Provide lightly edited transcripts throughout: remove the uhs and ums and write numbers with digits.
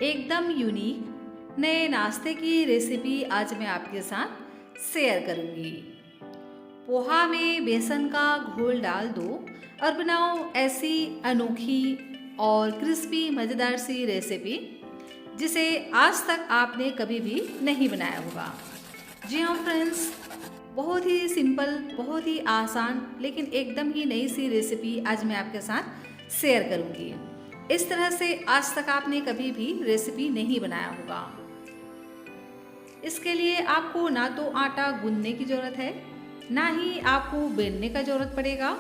एकदम यूनिक नए नाश्ते की रेसिपी आज मैं आपके साथ शेयर करूंगी। पोहा में बेसन का घोल डाल दो और बनाओ ऐसी अनोखी और क्रिस्पी मज़ेदार सी रेसिपी जिसे आज तक आपने कभी भी नहीं बनाया होगा। जी हाँ फ्रेंड्स, बहुत ही सिंपल, बहुत ही आसान लेकिन एकदम ही नई सी रेसिपी आज मैं आपके साथ शेयर करूंगी। इस तरह से आज तक आपने कभी भी रेसिपी नहीं बनाया होगा। इसके लिए आपको ना तो आटा गूंदने की ज़रूरत है, ना ही आपको बेलने का ज़रूरत पड़ेगा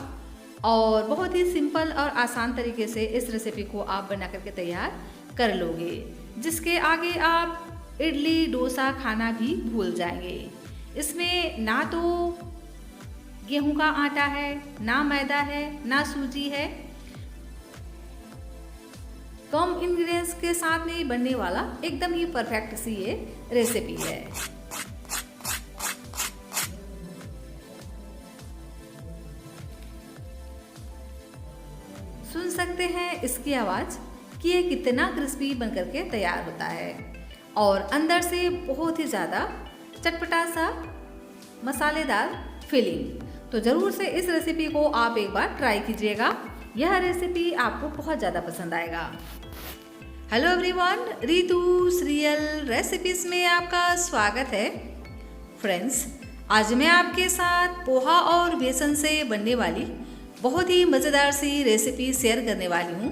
और बहुत ही सिंपल और आसान तरीके से इस रेसिपी को आप बना करके तैयार कर लोगे, जिसके आगे आप इडली डोसा खाना भी भूल जाएंगे। इसमें ना तो गेहूं का आटा है, ना मैदा है, ना सूजी है। कम इंग्रेडिएंट्स के साथ में बनने वाला एकदम ही परफेक्ट सी ये रेसिपी है। सुन सकते हैं इसकी आवाज़ कि ये कितना क्रिस्पी बनकर के तैयार होता है और अंदर से बहुत ही ज़्यादा चटपटा सा मसालेदार फीलिंग। तो ज़रूर से इस रेसिपी को आप एक बार ट्राई कीजिएगा। यह रेसिपी आपको बहुत ज़्यादा पसंद आएगा। Hello everyone, Ritu serial recipes में आपका स्वागत है। फ्रेंड्स, आज मैं आपके साथ पोहा और बेसन से बनने वाली बहुत ही मज़ेदार सी रेसिपी शेयर करने वाली हूँ।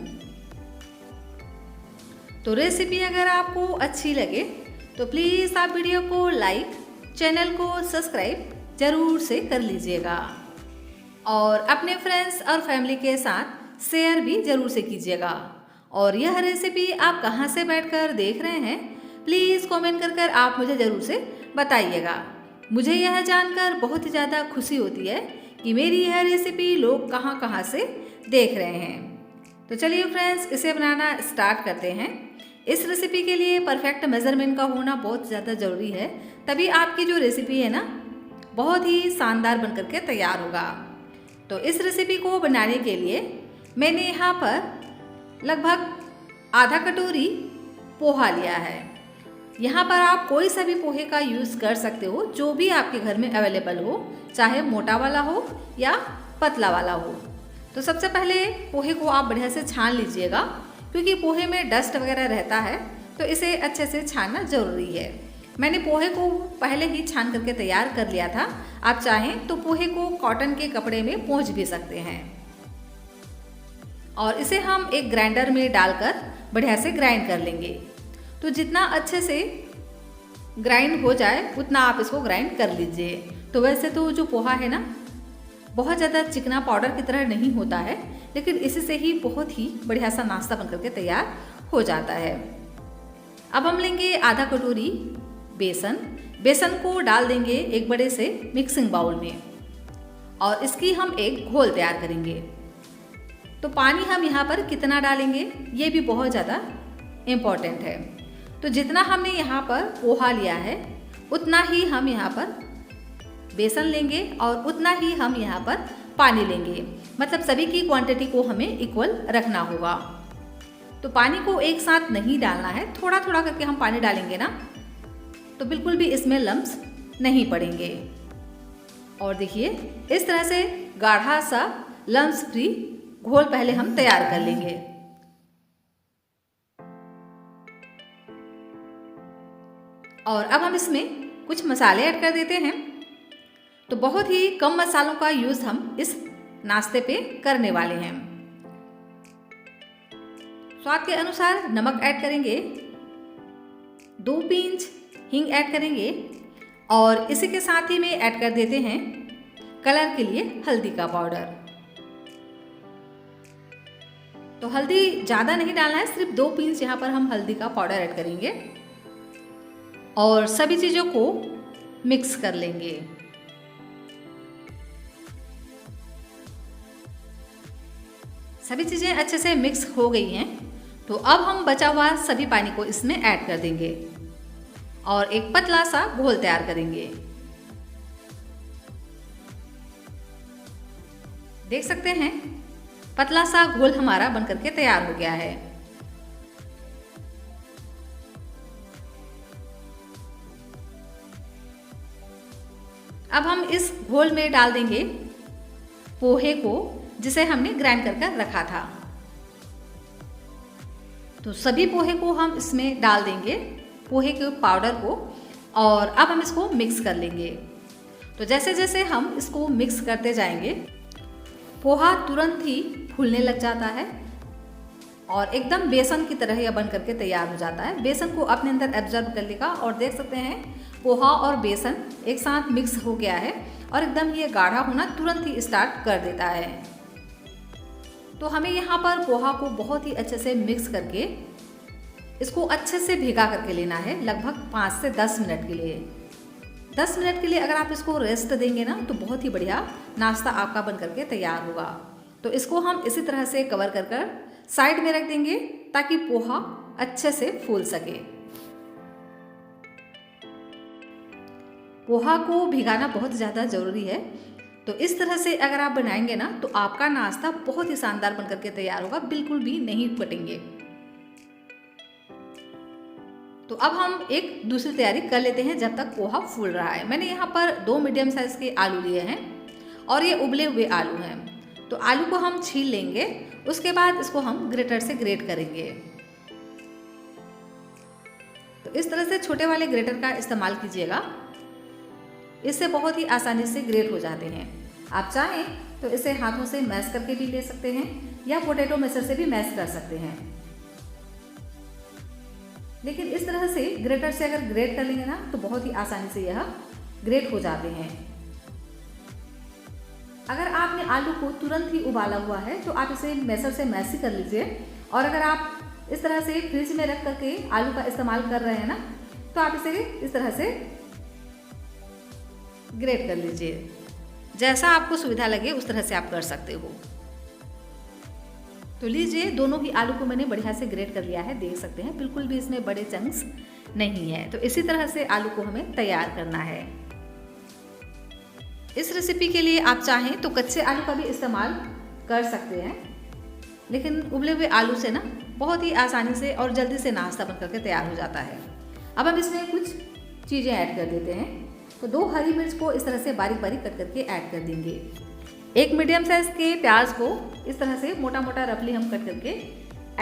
तो रेसिपी अगर आपको अच्छी लगे तो प्लीज़ आप वीडियो को लाइक, चैनल को सब्सक्राइब ज़रूर से कर लीजिएगा और अपने फ्रेंड्स और फैमिली के साथ शेयर भी ज़रूर से कीजिएगा। और यह रेसिपी आप कहाँ से बैठकर देख रहे हैं, प्लीज़ कमेंट कर कर आप मुझे ज़रूर से बताइएगा। मुझे यह जानकर बहुत ही ज़्यादा खुशी होती है कि मेरी यह रेसिपी लोग कहाँ कहाँ से देख रहे हैं। तो चलिए फ्रेंड्स, इसे बनाना स्टार्ट करते हैं। इस रेसिपी के लिए परफेक्ट मेज़रमेंट का होना बहुत ज़्यादा ज़रूरी है, तभी आपकी जो रेसिपी है ना बहुत ही शानदार बन करके तैयार होगा। तो इस रेसिपी को बनाने के लिए मैंने यहाँ पर लगभग आधा कटोरी पोहा लिया है। यहाँ पर आप कोई सा भी पोहे का यूज़ कर सकते हो, जो भी आपके घर में अवेलेबल हो, चाहे मोटा वाला हो या पतला वाला हो। तो सबसे पहले पोहे को आप बढ़िया से छान लीजिएगा, क्योंकि पोहे में डस्ट वगैरह रहता है, तो इसे अच्छे से छानना ज़रूरी है। मैंने पोहे को पहले ही छान करके तैयार कर लिया था। आप चाहें तो पोहे को कॉटन के कपड़े में पोंछ भी सकते हैं और इसे हम एक ग्राइंडर में डालकर बढ़िया से ग्राइंड कर लेंगे। तो जितना अच्छे से ग्राइंड हो जाए उतना आप इसको ग्राइंड कर लीजिए। तो वैसे तो जो पोहा है ना बहुत ज़्यादा चिकना पाउडर की तरह नहीं होता है, लेकिन इसी से ही बहुत ही बढ़िया सा नाश्ता बन करके तैयार हो जाता है। अब हम लेंगे आधा कटोरी बेसन को डाल देंगे एक बड़े से मिक्सिंग बाउल में और इसकी हम एक घोल तैयार करेंगे। तो पानी हम यहाँ पर कितना डालेंगे ये भी बहुत ज़्यादा इम्पॉर्टेंट है। तो जितना हमने यहाँ पर पोहा लिया है उतना ही हम यहाँ पर बेसन लेंगे और उतना ही हम यहाँ पर पानी लेंगे। मतलब सभी की क्वांटिटी को हमें इक्वल रखना होगा। तो पानी को एक साथ नहीं डालना है, थोड़ा थोड़ा करके हम पानी डालेंगे ना तो बिल्कुल भी इसमें लम्स नहीं पड़ेंगे। और देखिए इस तरह से गाढ़ा सा लम्स फ्री घोल पहले हम तैयार कर लेंगे। और अब हम इसमें कुछ मसाले ऐड कर देते हैं। तो बहुत ही कम मसालों का यूज़ हम इस नाश्ते पे करने वाले हैं। स्वाद के अनुसार नमक ऐड करेंगे, 2 पिंच हींग ऐड करेंगे और इसी के साथ ही में ऐड कर देते हैं कलर के लिए हल्दी का पाउडर। तो हल्दी ज़्यादा नहीं डालना है, सिर्फ 2 पिंच यहाँ पर हम हल्दी का पाउडर ऐड करेंगे और सभी चीज़ों को मिक्स कर लेंगे। सभी चीज़ें अच्छे से मिक्स हो गई हैं। तो अब हम बचा हुआ सभी पानी को इसमें ऐड कर देंगे और एक पतला सा घोल तैयार करेंगे। देख सकते हैं पतला सा घोल हमारा बनकर के तैयार हो गया है। अब हम इस घोल में डाल देंगे पोहे को जिसे हमने ग्राइंड कर रखा था। तो सभी पोहे को हम इसमें डाल देंगे, पोहे के पाउडर को, और अब हम इसको मिक्स कर लेंगे। तो जैसे जैसे हम इसको मिक्स करते जाएंगे पोहा तुरंत ही फूलने लग जाता है और एकदम बेसन की तरह यह बन करके तैयार हो जाता है। बेसन को अपने अंदर एब्जॉर्ब कर लेगा और देख सकते हैं पोहा और बेसन एक साथ मिक्स हो गया है और एकदम ये गाढ़ा होना तुरंत ही स्टार्ट कर देता है। तो हमें यहाँ पर पोहा को बहुत ही अच्छे से मिक्स करके इसको अच्छे से भिगा करके लेना है, लगभग 5 से 10 मिनट के लिए। 10 मिनट के लिए अगर आप इसको रेस्ट देंगे ना तो बहुत ही बढ़िया नाश्ता आपका बन करके तैयार होगा। तो इसको हम इसी तरह से कवर कर साइड में रख देंगे ताकि पोहा अच्छे से फूल सके। पोहा को भिगाना बहुत ज़्यादा ज़रूरी है। तो इस तरह से अगर आप बनाएंगे ना तो आपका नाश्ता बहुत ही शानदार बन करके तैयार होगा, बिल्कुल भी नहीं फटेंगे। तो अब हम एक दूसरी तैयारी कर लेते हैं जब तक पोहा फूल रहा है। मैंने यहाँ पर 2 मीडियम साइज़ के आलू लिए हैं और ये उबले हुए आलू हैं। तो आलू को हम छील लेंगे, उसके बाद इसको हम ग्रेटर से ग्रेट करेंगे। तो इस तरह से छोटे वाले ग्रेटर का इस्तेमाल कीजिएगा, इससे बहुत ही आसानी से ग्रेट हो जाते हैं। आप चाहें तो इसे हाथों से मैश करके भी ले सकते हैं या पोटैटो मैशर से भी मैश कर सकते हैं, लेकिन इस तरह से ग्रेटर से अगर ग्रेट कर लेंगे ना तो बहुत ही आसानी से यह ग्रेट हो जाते हैं। अगर आपने आलू को तुरंत ही उबाला हुआ है तो आप इसे मैशर से मैश ही कर लीजिए, और अगर आप इस तरह से फ्रिज में रख करके आलू का इस्तेमाल कर रहे हैं ना तो आप इसे इस तरह से ग्रेट कर लीजिए। जैसा आपको सुविधा लगे उस तरह से आप कर सकते हो। तो लीजिए, दोनों ही आलू को मैंने बढ़िया से ग्रेट कर लिया है, देख सकते हैं बिल्कुल भी इसमें बड़े चंक्स नहीं है। तो इसी तरह से आलू को हमें तैयार करना है। इस रेसिपी के लिए आप चाहें तो कच्चे आलू का भी इस्तेमाल कर सकते हैं, लेकिन उबले हुए आलू से ना बहुत ही आसानी से और जल्दी से नाश्ता बन करके तैयार हो जाता है। अब हम इसमें कुछ चीज़ें ऐड कर देते हैं। तो 2 हरी मिर्च को इस तरह से बारीक बारीक कट करके ऐड कर देंगे। 1 मीडियम साइज के प्याज को इस तरह से मोटा मोटा रफली हम कट करके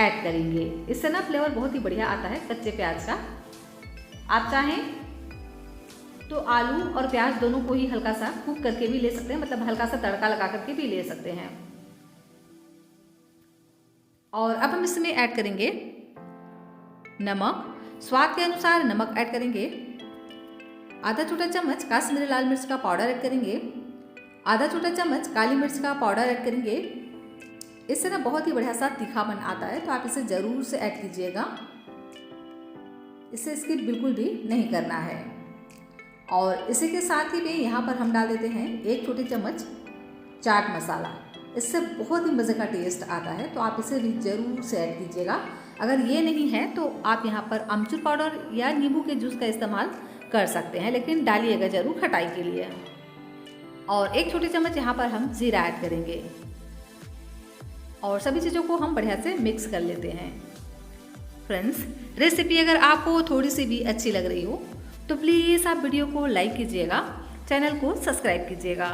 ऐड करेंगे। इससे ना फ्लेवर बहुत ही बढ़िया आता है कच्चे प्याज का। आप चाहें तो आलू और प्याज दोनों को ही हल्का सा कुक करके भी ले सकते हैं, मतलब हल्का सा तड़का लगा करके भी ले सकते हैं। और अब हम इसमें ऐड करेंगे नमक, स्वाद के अनुसार नमक ऐड करेंगे। आधा छोटा चम्मच काश्मीरी लाल मिर्च का पाउडर ऐड करेंगे। आधा छोटा चम्मच काली मिर्च का पाउडर ऐड करेंगे। इससे ना बहुत ही बढ़िया सा तीखापन आता है, तो आप इसे ज़रूर से ऐड कीजिएगा। इसे स्किप बिल्कुल भी नहीं करना है। और इसी के साथ ही में यहाँ पर हम डाल देते हैं 1 छोटी चम्मच चाट मसाला। इससे बहुत ही मज़े का टेस्ट आता है, तो आप इसे भी ज़रूर से ऐड कीजिएगा। अगर ये नहीं है तो आप यहाँ पर अमचूर पाउडर या नींबू के जूस का इस्तेमाल कर सकते हैं, लेकिन डालिएगा ज़रूर खटाई के लिए। और 1 छोटी चम्मच यहाँ पर हम जीरा ऐड करेंगे और सभी चीज़ों को हम बढ़िया से मिक्स कर लेते हैं। फ्रेंड्स, रेसिपी अगर आपको थोड़ी सी भी अच्छी लग रही हो तो प्लीज़ आप वीडियो को लाइक कीजिएगा, चैनल को सब्सक्राइब कीजिएगा।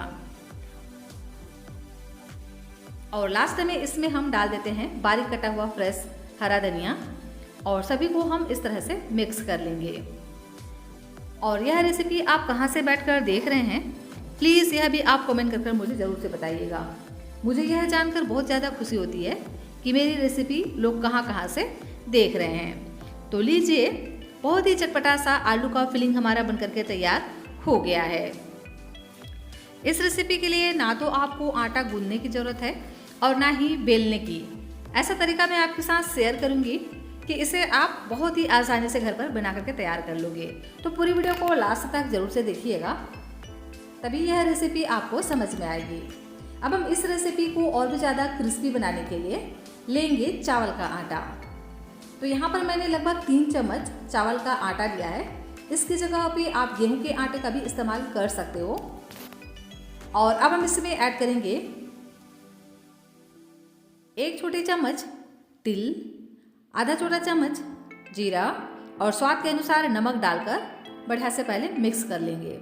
और लास्ट में इसमें हम डाल देते हैं बारीक कटा हुआ फ्रेश हरा धनिया और सभी को हम इस तरह से मिक्स कर लेंगे। और यह रेसिपी आप कहाँ से बैठकर देख रहे हैं, प्लीज़ यह भी आप कमेंट कर मुझे ज़रूर से बताइएगा। मुझे यह जानकर बहुत ज़्यादा खुशी होती है कि मेरी रेसिपी लोग कहाँ से देख रहे हैं। तो लीजिए, बहुत ही चटपटा सा आलू का फिलिंग हमारा बनकर के तैयार हो गया है। इस रेसिपी के लिए ना तो आपको आटा गूंदने की ज़रूरत है और ना ही बेलने की। ऐसा तरीका मैं आपके साथ शेयर करूँगी कि इसे आप बहुत ही आसानी से घर पर बना करके तैयार कर लोगे। तो पूरी वीडियो को लास्ट तक ज़रूर से देखिएगा, तभी यह रेसिपी आपको समझ में आएगी। अब हम इस रेसिपी को और भी ज़्यादा क्रिस्पी बनाने के लिए लेंगे चावल का आटा। तो यहाँ पर मैंने लगभग 3 चम्मच चावल का आटा लिया है। इसकी जगह पे आप गेहूं के आटे का भी इस्तेमाल कर सकते हो। और अब हम इसमें ऐड करेंगे 1 छोटी चम्मच तिल, आधा छोटा चम्मच जीरा और स्वाद के अनुसार नमक डालकर बढ़िया से पहले मिक्स कर लेंगे।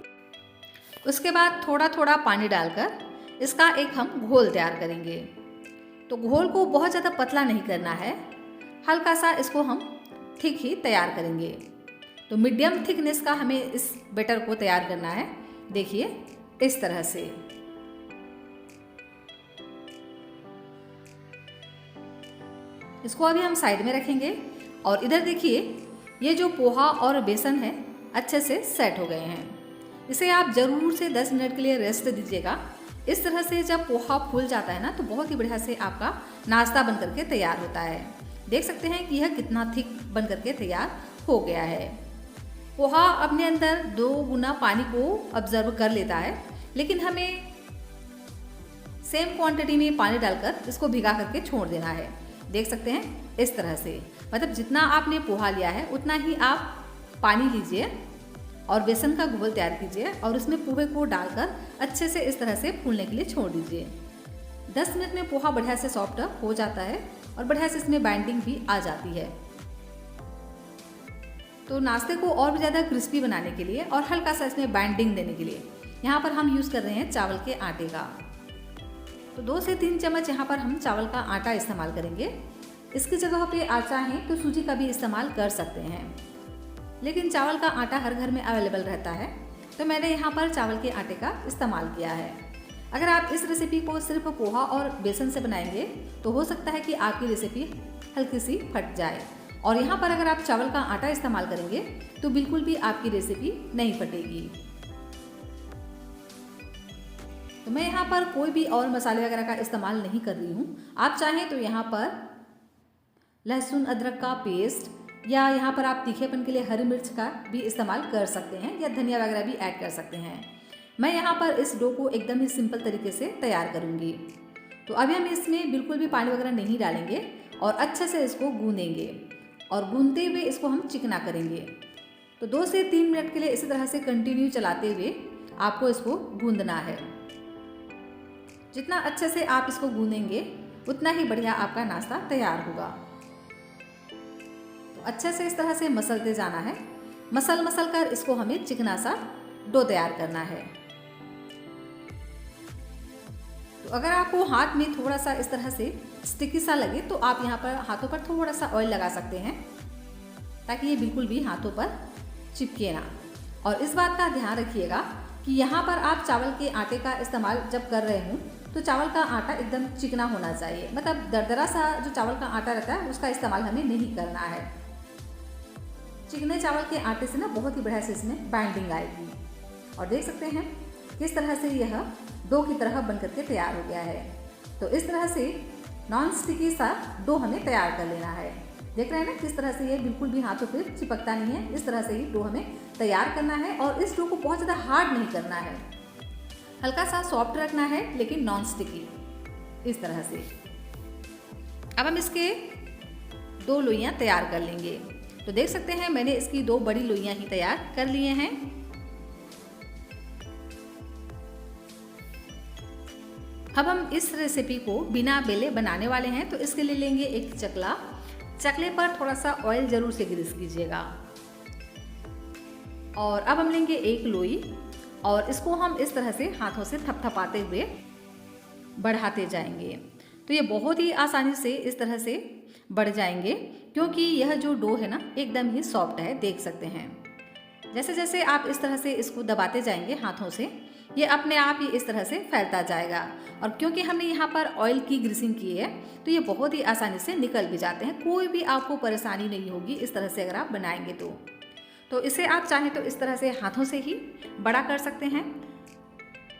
उसके बाद थोड़ा थोड़ा पानी डालकर इसका एक हम घोल तैयार करेंगे। तो घोल को बहुत ज़्यादा पतला नहीं करना है, हल्का सा इसको हम थिक ही तैयार करेंगे। तो मीडियम थिकनेस का हमें इस बैटर को तैयार करना है। देखिए इस तरह से। इसको अभी हम साइड में रखेंगे और इधर देखिए ये जो पोहा और बेसन है अच्छे से सेट हो गए हैं। इसे आप ज़रूर से 10 मिनट के लिए रेस्ट दीजिएगा। इस तरह से जब पोहा फूल जाता है ना तो बहुत ही बढ़िया से आपका नाश्ता बन करके तैयार होता है। देख सकते हैं कि यह कितना थिक बन करके तैयार हो गया है। पोहा अपने अंदर 2 गुना पानी को ऑब्जर्व कर लेता है, लेकिन हमें सेम क्वांटिटी में पानी डालकर इसको भिगा करके छोड़ देना है। देख सकते हैं इस तरह से, मतलब जितना आपने पोहा लिया है उतना ही आप पानी लीजिए और बेसन का घोल तैयार कीजिए और उसमें पोहे को डालकर अच्छे से इस तरह से फूलने के लिए छोड़ दीजिए। 10 मिनट में पोहा बढ़िया से सॉफ्ट हो जाता है और बढ़िया से इसमें बाइंडिंग भी आ जाती है। तो नाश्ते को और भी ज़्यादा क्रिस्पी बनाने के लिए और हल्का सा इसमें बाइंडिंग देने के लिए यहाँ पर हम यूज़ कर रहे हैं चावल के आटे का। तो 2 से 3 चम्मच यहाँ पर हम चावल का आटा इस्तेमाल करेंगे। इसकी जगह पे आप चाहें तो सूजी का भी इस्तेमाल कर सकते हैं, लेकिन चावल का आटा हर घर में अवेलेबल रहता है, तो मैंने यहाँ पर चावल के आटे का इस्तेमाल किया है। अगर आप इस रेसिपी को सिर्फ पोहा और बेसन से बनाएंगे तो हो सकता है कि आपकी रेसिपी हल्की सी फट जाए, और यहाँ पर अगर आप चावल का आटा इस्तेमाल करेंगे तो बिल्कुल भी आपकी रेसिपी नहीं फटेगी। तो मैं यहाँ पर कोई भी और मसाले वगैरह का इस्तेमाल नहीं कर रही हूँ। आप चाहें तो यहाँ पर लहसुन अदरक का पेस्ट या यहाँ पर आप तीखेपन के लिए हरी मिर्च का भी इस्तेमाल कर सकते हैं या धनिया वगैरह भी ऐड कर सकते हैं। मैं यहाँ पर इस डो को एकदम ही सिंपल तरीके से तैयार करूँगी। तो अभी हम इसमें बिल्कुल भी पानी वगैरह नहीं डालेंगे और अच्छे से इसको गूंदेंगे और गूंदते हुए इसको हम चिकना करेंगे। तो 2 से 3 मिनट के लिए इसी तरह से कंटिन्यू चलाते हुए आपको इसको गूंदना है। जितना अच्छे से आप इसको गूंदेंगे उतना ही बढ़िया आपका नाश्ता तैयार होगा। तो अच्छे से इस तरह से मसलते जाना है। मसल कर इसको हमें चिकना सा डो तैयार करना है। तो अगर आपको हाथ में थोड़ा सा इस तरह से स्टिकी सा लगे तो आप यहाँ पर हाथों पर थोड़ा सा ऑयल लगा सकते हैं, ताकि ये बिल्कुल भी हाथों पर चिपके ना। और इस बात का ध्यान रखिएगा कि यहाँ पर आप चावल के आटे का इस्तेमाल जब कर रहे हों तो चावल का आटा एकदम चिकना होना चाहिए, मतलब दरदरा सा जो चावल का आटा रहता है उसका इस्तेमाल हमें नहीं करना है। चिकने चावल के आटे से ना बहुत ही बढ़िया से इसमें बाइंडिंग आएगी। और देख सकते हैं किस तरह से यह डो की तरह बन करके तैयार हो गया है। तो इस तरह से नॉन स्टिकी सा डो हमें तैयार कर लेना है। देख रहे हैं ना किस तरह से ये बिल्कुल भी हाथों पे चिपकता नहीं है। इस तरह से ही डो हमें तैयार करना है और इस डो को बहुत ज़्यादा हार्ड नहीं करना है, हल्का सा सॉफ्ट रखना है लेकिन नॉन स्टिकी इस तरह से। अब हम इसके 2 लोइयाँ तैयार कर लेंगे। तो देख सकते हैं मैंने इसकी 2 बड़ी लोइयाँ ही तैयार कर लिए हैं। अब हम इस रेसिपी को बिना बेले बनाने वाले हैं, तो इसके लिए लेंगे एक चकला। चकले पर थोड़ा सा ऑयल जरूर से ग्रीस कीजिएगा। और अब हम लेंगे एक लोई और इसको हम इस तरह से हाथों से थपथपाते हुए बढ़ाते जाएंगे। तो ये बहुत ही आसानी से इस तरह से बढ़ जाएंगे, क्योंकि यह जो डो है ना एकदम ही सॉफ्ट है। देख सकते हैं जैसे जैसे आप इस तरह से इसको दबाते जाएंगे हाथों से, ये अपने आप ही इस तरह से फैलता जाएगा। और क्योंकि हमने यहाँ पर ऑयल की ग्रीसिंग की है तो ये बहुत ही आसानी से निकल भी जाते हैं। कोई भी आपको परेशानी नहीं होगी इस तरह से अगर आप बनाएंगे तो इसे आप चाहें तो इस तरह से हाथों से ही बड़ा कर सकते हैं,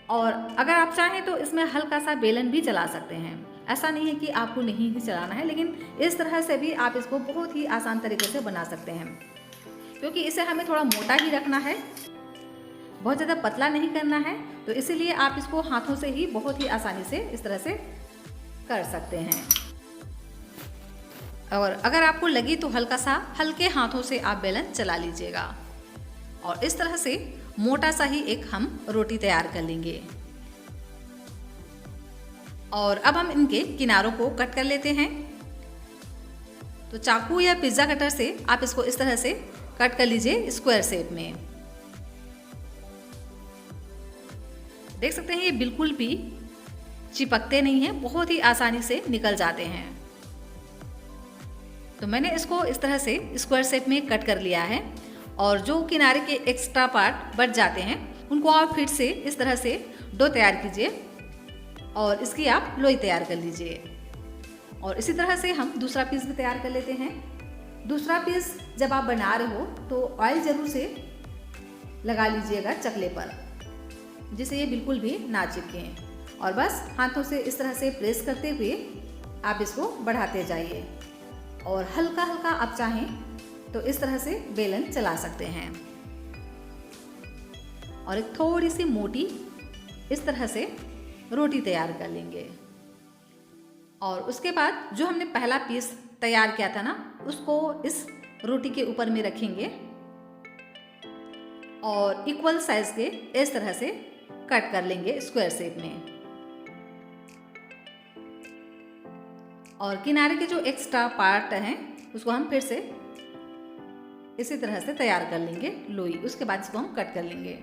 और अगर आप चाहें तो इसमें हल्का सा बेलन भी चला सकते हैं। ऐसा नहीं है कि आपको नहीं ही चलाना है, लेकिन इस तरह से भी आप इसको बहुत ही आसान तरीके से बना सकते हैं, क्योंकि इसे हमें थोड़ा मोटा ही रखना है, बहुत ज़्यादा पतला नहीं करना है। तो इसीलिए आप इसको हाथों से ही बहुत ही आसानी से इस तरह से कर सकते हैं। और अगर आपको लगी तो हल्के हाथों से आप बेलन चला लीजिएगा और इस तरह से मोटा सा ही एक हम रोटी तैयार कर लेंगे। और अब हम इनके किनारों को कट कर लेते हैं। तो चाकू या पिज्ज़ा कटर से आप इसको इस तरह से कट कर लीजिए स्क्वायर शेप में। देख सकते हैं ये बिल्कुल भी चिपकते नहीं हैं, बहुत ही आसानी से निकल जाते हैं। तो मैंने इसको इस तरह से स्क्वायर शेप में कट कर लिया है और जो किनारे के एक्स्ट्रा पार्ट बच जाते हैं उनको आप फिर से इस तरह से डो तैयार कीजिए और इसकी आप लोई तैयार कर लीजिए। और इसी तरह से हम दूसरा पीस भी तैयार कर लेते हैं। दूसरा पीस जब आप बना रहे हो तो ऑयल ज़रूर से लगा लीजिएगा चकले पर, जिससे ये बिल्कुल भी ना चिपके। और बस हाथों से इस तरह से प्रेस करते हुए आप इसको बढ़ाते जाइए और हल्का हल्का आप चाहें तो इस तरह से बेलन चला सकते हैं। और एक थोड़ी सी मोटी इस तरह से रोटी तैयार कर लेंगे। और उसके बाद जो हमने पहला पीस तैयार किया था ना, उसको इस रोटी के ऊपर में रखेंगे और इक्वल साइज के इस तरह से कट कर लेंगे स्क्वायर शेप में। और किनारे के जो एक्स्ट्रा पार्ट हैं उसको हम फिर से इसी तरह से तैयार कर लेंगे लोई। उसके बाद इसको हम कट कर लेंगे।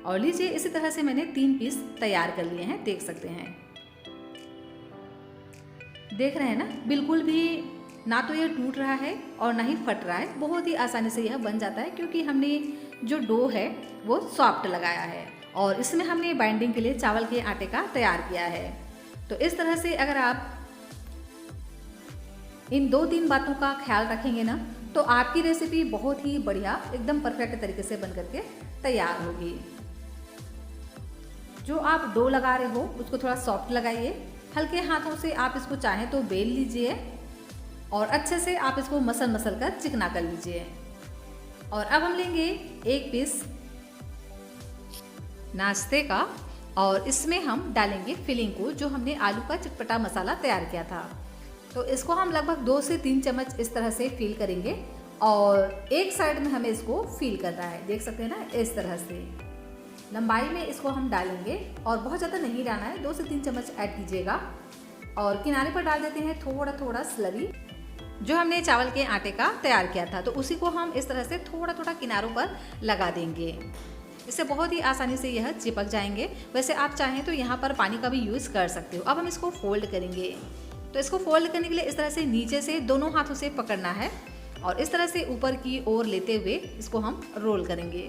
और लीजिए इसी तरह से मैंने 3 पीस तैयार कर लिए हैं, देख सकते हैं। देख रहे हैं ना, बिल्कुल भी ना तो ये टूट रहा है और ना ही फट रहा है। बहुत ही आसानी से यह बन जाता है क्योंकि हमने जो डो है वो सॉफ्ट लगाया है और इसमें हमने बाइंडिंग के लिए चावल के आटे का तैयार किया है। तो इस तरह से अगर आप इन 2-3 बातों का ख्याल रखेंगे ना तो आपकी रेसिपी बहुत ही बढ़िया एकदम परफेक्ट तरीके से बन करके तैयार होगी। जो आप डो लगा रहे हो उसको थोड़ा सॉफ्ट लगाइए, हल्के हाथों से आप इसको चाहें तो बेल लीजिए और अच्छे से आप इसको मसल कर चिकना कर लीजिए। और अब हम लेंगे 1 पीस नाश्ते का और इसमें हम डालेंगे फिलिंग को, जो हमने आलू का चटपटा मसाला तैयार किया था। तो इसको हम लगभग 2 से 3 चम्मच इस तरह से फिल करेंगे और एक साइड में हमें इसको फिल करना है। देख सकते हैं ना, इस तरह से लंबाई में इसको हम डालेंगे और बहुत ज़्यादा नहीं डालना है, 2 से 3 चम्मच ऐड कीजिएगा। और किनारे पर डाल देते हैं थोड़ा स्लरी, जो हमने चावल के आटे का तैयार किया था। तो उसी को हम इस तरह से थोड़ा किनारों पर लगा देंगे। इससे बहुत ही आसानी से यह चिपक जाएंगे। वैसे आप चाहें तो यहाँ पर पानी का भी यूज़ कर सकते हो। अब हम इसको फोल्ड करेंगे। तो इसको फोल्ड करने के लिए इस तरह से नीचे से दोनों हाथों से पकड़ना है और इस तरह से ऊपर की ओर लेते हुए इसको हम रोल करेंगे।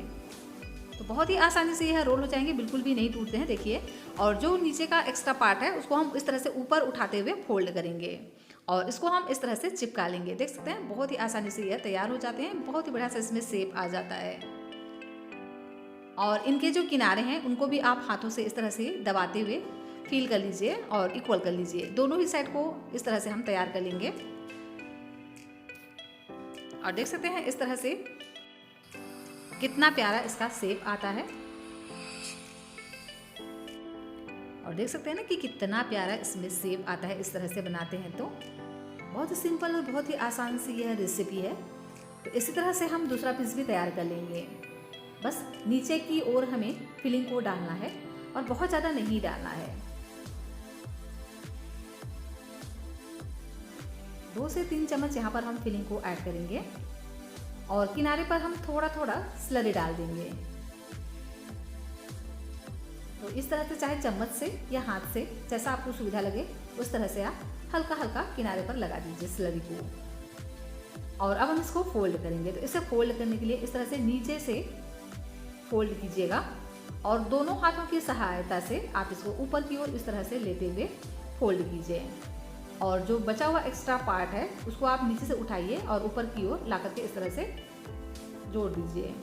तो बहुत ही आसानी से यह रोल हो जाएंगे, बिल्कुल भी नहीं टूटते हैं, देखिए। और जो नीचे का एक्स्ट्रा पार्ट है उसको हम इस तरह से ऊपर उठाते हुए फोल्ड करेंगे और इसको हम इस तरह से चिपका लेंगे। देख सकते हैं बहुत ही आसानी से यह तैयार हो जाते हैं, बहुत ही बढ़िया से इसमें शेप आ जाता है। और इनके जो किनारे हैं उनको भी आप हाथों से इस तरह से दबाते हुए फील कर लीजिए और इक्वल कर लीजिए। दोनों ही साइड को इस तरह से हम तैयार कर लेंगे। और देख सकते हैं इस तरह से कितना प्यारा इसका शेप आता है। और देख सकते हैं ना कि कितना प्यारा इसमें शेप आता है इस तरह से बनाते हैं। तो बहुत ही सिंपल और बहुत ही आसान सी यह रेसिपी है। तो इसी तरह से हम दूसरा पीस भी तैयार कर लेंगे। बस नीचे की ओर हमें फिलिंग को डालना है और बहुत ज़्यादा नहीं डालना है। 2 से 3 चम्मच यहाँ पर हम फिलिंग को ऐड करेंगे और किनारे पर हम थोड़ा स्लरी डाल देंगे। तो इस तरह से चाहे चम्मच से या हाथ से, जैसा आपको सुविधा लगे उस तरह से आप हल्का किनारे पर लगा दीजिए स्लरी को। और अब हम इसको फोल्ड करेंगे। तो इसे फोल्ड करने के लिए इस तरह से नीचे से फोल्ड कीजिएगा और दोनों हाथों की सहायता से आप इसको ऊपर की ओर इस तरह से लेते हुए फोल्ड कीजिए। और जो बचा हुआ एक्स्ट्रा पार्ट है उसको आप नीचे से उठाइए और ऊपर की ओर ला करके इस तरह से जोड़ दीजिए।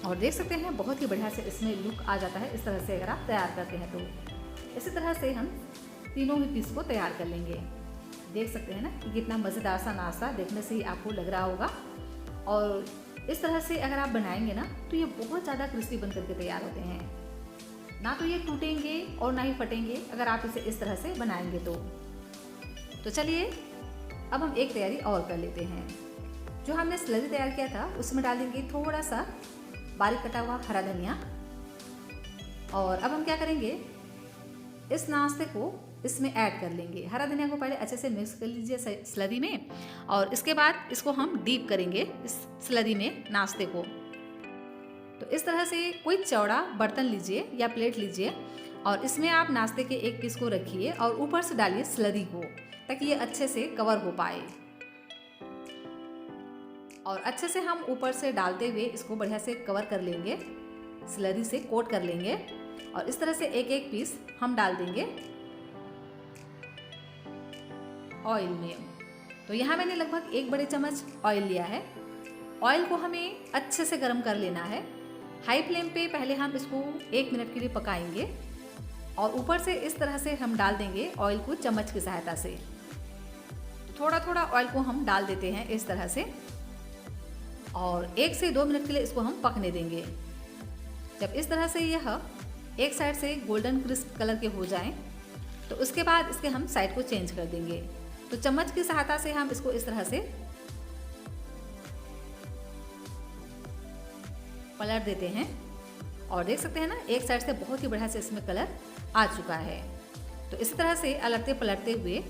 और देख सकते हैं बहुत ही बढ़िया से इसमें लुक आ जाता है इस तरह से अगर आप तैयार करते हैं। तो इसी तरह से हम तीनों ही पीस को तैयार कर लेंगे। देख सकते हैं ना कि कितना मज़ेदार सा नाश्ता देखने से ही आपको लग रहा होगा। और इस तरह से अगर आप बनाएंगे ना तो ये बहुत ज़्यादा क्रिस्पी बन करके तैयार होते हैं। ना तो ये टूटेंगे और ना ही फटेंगे अगर आप इसे इस तरह से बनाएंगे तो चलिए अब हम एक तैयारी और कर लेते हैं। जो हमने स्लरी तैयार किया था उसमें डालेंगे थोड़ा सा बारीक कटा हुआ हरा धनिया। और अब हम क्या करेंगे, इस नाश्ते को इसमें ऐड कर लेंगे। हरा धनिया को पहले अच्छे से मिक्स कर लीजिए स्लरी में और इसके बाद इसको हम डीप करेंगे इस स्लरी में नाश्ते को। तो इस तरह से कोई चौड़ा बर्तन लीजिए या प्लेट लीजिए और इसमें आप नाश्ते के एक पीस को रखिए और ऊपर से डालिए स्लरी को, ताकि ये अच्छे से कवर हो पाए। और अच्छे से हम ऊपर से डालते हुए इसको बढ़िया से कवर कर लेंगे, स्लरी से कोट कर लेंगे। और इस तरह से एक एक पीस हम डाल देंगे ऑयल में। तो यहाँ मैंने लगभग 1 बड़े चम्मच ऑयल लिया है। ऑयल को हमें अच्छे से गर्म कर लेना है। हाई फ्लेम पे पहले हम इसको 1 मिनट के लिए पकाएंगे और ऊपर से इस तरह से हम डाल देंगे ऑयल को चम्मच की सहायता से। थोड़ा थोड़ा ऑयल को हम डाल देते हैं इस तरह से और 1 से 2 मिनट के लिए इसको हम पकने देंगे। जब इस तरह से यह एक साइड से गोल्डन क्रिस्प कलर के हो जाएं, तो उसके बाद इसके हम साइड को चेंज कर देंगे। तो चम्मच की सहायता से हम इसको इस तरह से पलट देते हैं और देख सकते हैं ना, एक साइड से बहुत ही बढ़िया से इसमें कलर आ चुका है। तो इस तरह से अलटते पलटते हुए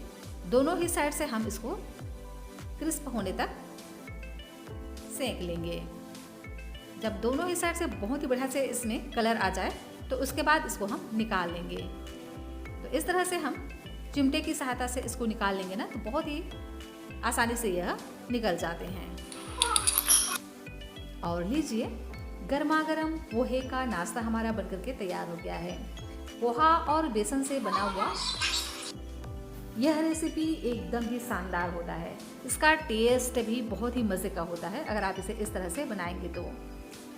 दोनों ही साइड से हम इसको क्रिस्प होने तक सेंक लेंगे। जब दोनों ही साइड से बहुत ही बढ़िया से इसमें कलर आ जाए तो उसके बाद इसको हम निकाल लेंगे। तो इस तरह से हम चिमटे की सहायता से इसको निकाल लेंगे ना, तो बहुत ही आसानी से यह निकल जाते हैं। और लीजिए, गर्मा गर्म पोहे का नाश्ता हमारा बनकर के तैयार हो गया है। पोहा और बेसन से बना हुआ यह रेसिपी एकदम ही शानदार होता है। इसका टेस्ट भी बहुत ही मज़े का होता है अगर आप इसे इस तरह से बनाएंगे तो।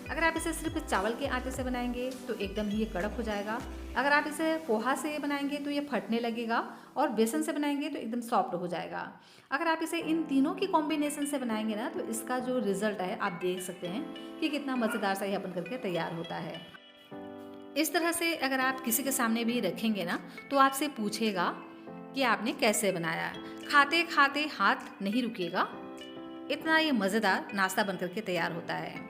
अगर आप इसे सिर्फ चावल के आटे से बनाएंगे तो एकदम ही ये कड़क हो जाएगा। अगर आप इसे पोहा से बनाएंगे तो ये फटने लगेगा और बेसन से बनाएंगे तो एकदम सॉफ्ट हो जाएगा। अगर आप इसे इन तीनों की कॉम्बिनेशन से बनाएंगे ना, तो इसका जो रिजल्ट है आप देख सकते हैं कि कितना मज़ेदार सा यह बन करके तैयार होता है। इस तरह से अगर आप किसी के सामने भी रखेंगे ना, तो आपसे पूछेगा कि आपने कैसे बनाया। खाते खाते हाथ नहीं रुकेगा, इतना ये मज़ेदार नाश्ता बन करके तैयार होता है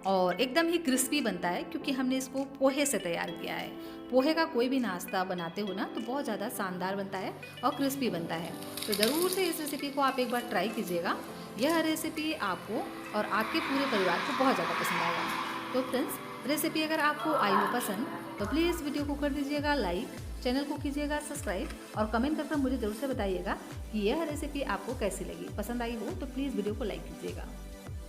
और एकदम ही क्रिस्पी बनता है, क्योंकि हमने इसको पोहे से तैयार किया है। पोहे का कोई भी नाश्ता बनाते हो ना, तो बहुत ज़्यादा शानदार बनता है और क्रिस्पी बनता है। तो ज़रूर से इस रेसिपी को आप एक बार ट्राई कीजिएगा। यह रेसिपी आपको और आपके पूरे परिवार को बहुत ज़्यादा पसंद आएगा। तो फ्रेंड्स, रेसिपी अगर आपको आई हो पसंद तो प्लीज़ वीडियो को कर दीजिएगा लाइक, चैनल को कीजिएगा सब्सक्राइब और कमेंट करके मुझे ज़रूर से बताइएगा कि यह रेसिपी आपको कैसी लगी। पसंद आई हो तो प्लीज़ वीडियो को लाइक कीजिएगा।